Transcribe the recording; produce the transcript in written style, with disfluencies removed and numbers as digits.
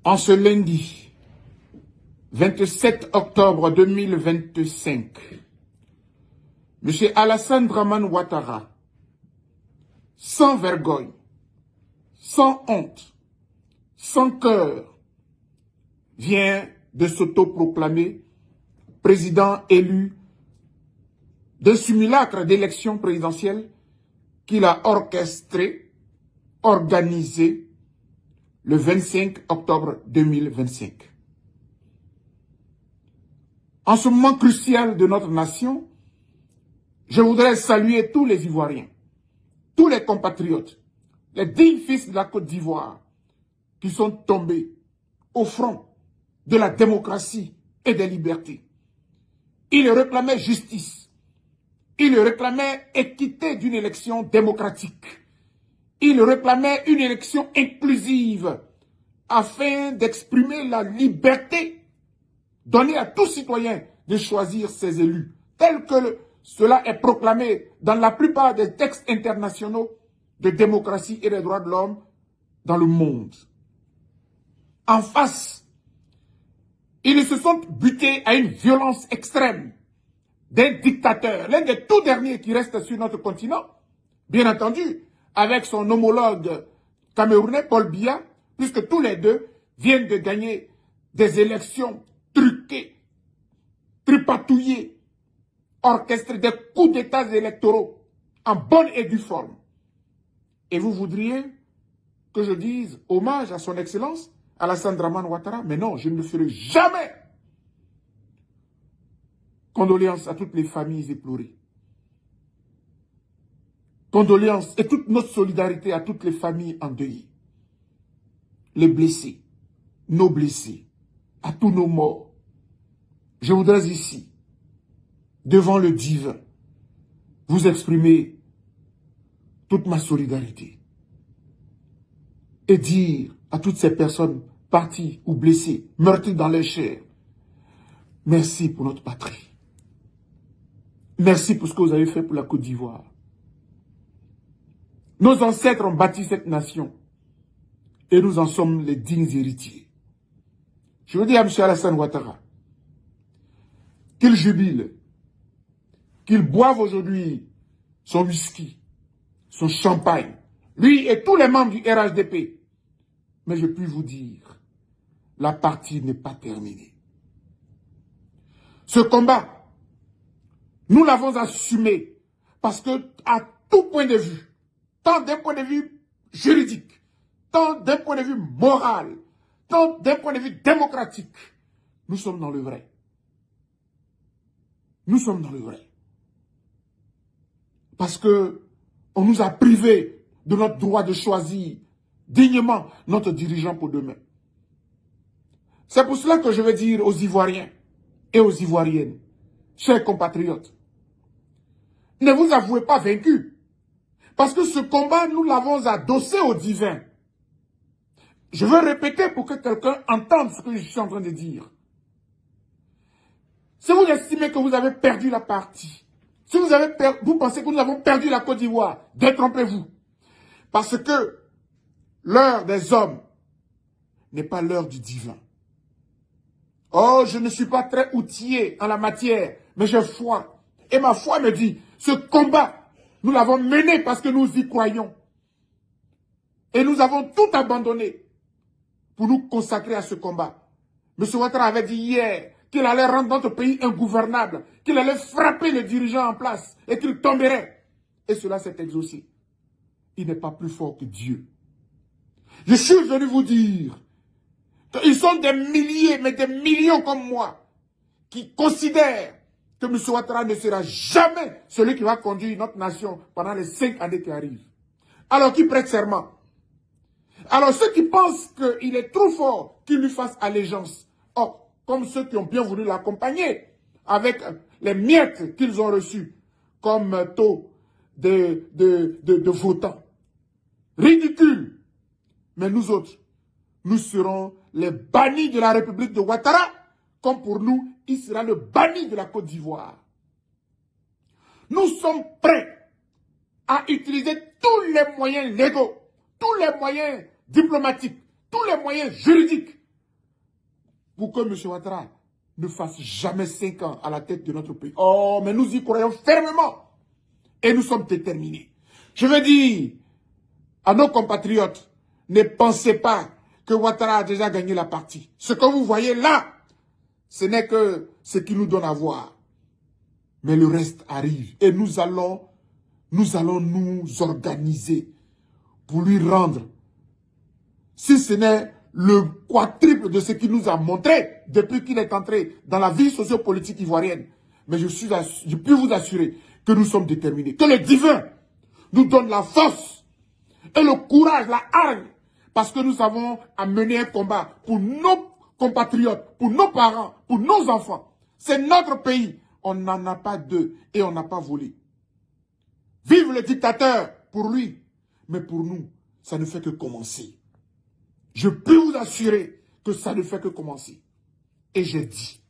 En ce lundi 27 octobre 2025, M. Alassane Dramane Ouattara, sans vergogne, sans honte, sans cœur, vient de s'autoproclamer président élu d'un simulacre d'élection présidentielle qu'il a orchestré, organisé le 25 octobre 2025. En ce moment crucial de notre nation, je voudrais saluer tous les Ivoiriens, tous les compatriotes, les dignes fils de la Côte d'Ivoire qui sont tombés au front de la démocratie et des libertés. Ils réclamaient justice, ils réclamaient équité d'une élection démocratique, ils réclamaient une élection inclusive afin d'exprimer la liberté donnée à tout citoyen de choisir ses élus, tel que cela est proclamé dans la plupart des textes internationaux de démocratie et des droits de l'homme dans le monde. En face, ils se sont butés à une violence extrême d'un dictateur, l'un des tout derniers qui reste sur notre continent, bien entendu, avec son homologue camerounais Paul Biya, puisque tous les deux viennent de gagner des élections truquées, tripatouillées, orchestrées, des coups d'état électoraux en bonne et due forme. Et vous voudriez que je dise hommage à son excellence, Alassane Dramane Ouattara? Mais non, je ne le ferai jamais. Condoléances à toutes les familles éplorées. Condoléances et toute notre solidarité à toutes les familles endeuillées. Les blessés, nos blessés, à tous nos morts. Je voudrais ici, devant le divin, vous exprimer toute ma solidarité et dire à toutes ces personnes parties ou blessées, meurtries dans leur chair, merci pour notre patrie. Merci pour ce que vous avez fait pour la Côte d'Ivoire. Nos ancêtres ont bâti cette nation et nous en sommes les dignes héritiers. Je veux dire à M. Alassane Ouattara qu'il jubile, qu'il boive aujourd'hui son whisky, son champagne, lui et tous les membres du RHDP. Mais je puis vous dire, la partie n'est pas terminée. Ce combat, nous l'avons assumé parce que, à tout point de vue, tant d'un point de vue juridique, tant d'un point de vue moral, tant d'un point de vue démocratique, nous sommes dans le vrai. Nous sommes dans le vrai. Parce que on nous a privés de notre droit de choisir dignement notre dirigeant pour demain. C'est pour cela que je veux dire aux Ivoiriens et aux Ivoiriennes, chers compatriotes, ne vous avouez pas vaincus. Parce que ce combat, nous l'avons adossé au divin. Je veux répéter pour que quelqu'un entende ce que je suis en train de dire. Si vous estimez que vous avez perdu la partie, si vous pensez que nous avons perdu la Côte d'Ivoire, détrompez-vous. Parce que l'heure des hommes n'est pas l'heure du divin. Oh, je ne suis pas très outillé en la matière, mais j'ai foi. Et ma foi me dit, ce combat, nous l'avons mené parce que nous y croyons. Et nous avons tout abandonné pour nous consacrer à ce combat. M. Ouattara avait dit hier qu'il allait rendre notre pays ingouvernable, qu'il allait frapper les dirigeants en place et qu'il tomberait. Et cela s'est exaucé. Il n'est pas plus fort que Dieu. Je suis venu vous dire qu'ils sont des milliers, mais des millions comme moi, qui considèrent que M. Ouattara ne sera jamais celui qui va conduire notre nation pendant les 5 années qui arrivent. Alors qui prête serment. Alors ceux qui pensent qu'il est trop fort, qu'ils lui fassent allégeance. Oh, comme ceux qui ont bien voulu l'accompagner avec les miettes qu'ils ont reçues comme taux de votants. Ridicule. Mais nous autres, nous serons les bannis de la République de Ouattara, comme pour nous, il sera le banni de la Côte d'Ivoire. Nous sommes prêts à utiliser tous les moyens légaux, tous les moyens diplomatiques, tous les moyens juridiques pour que M. Ouattara ne fasse jamais 5 ans à la tête de notre pays. Oh, mais nous y croyons fermement. Et nous sommes déterminés. Je veux dire à nos compatriotes, ne pensez pas que Ouattara a déjà gagné la partie. Ce que vous voyez là, ce n'est que ce qui nous donne à voir. Mais le reste arrive. Et nous allons nous organiser pour lui rendre, si ce n'est le quadruple de ce qu'il nous a montré depuis qu'il est entré dans la vie sociopolitique ivoirienne. Mais je peux vous assurer que nous sommes déterminés. Que le divin nous donne la force et le courage, la hargne, parce que nous avons à mener un combat pour nos compatriotes, pour nos parents, pour nos enfants. C'est notre pays. On n'en a pas deux et on n'a pas volé. Vive le dictateur pour lui. Mais pour nous, ça ne fait que commencer. Je peux vous assurer que ça ne fait que commencer. Et j'ai dit,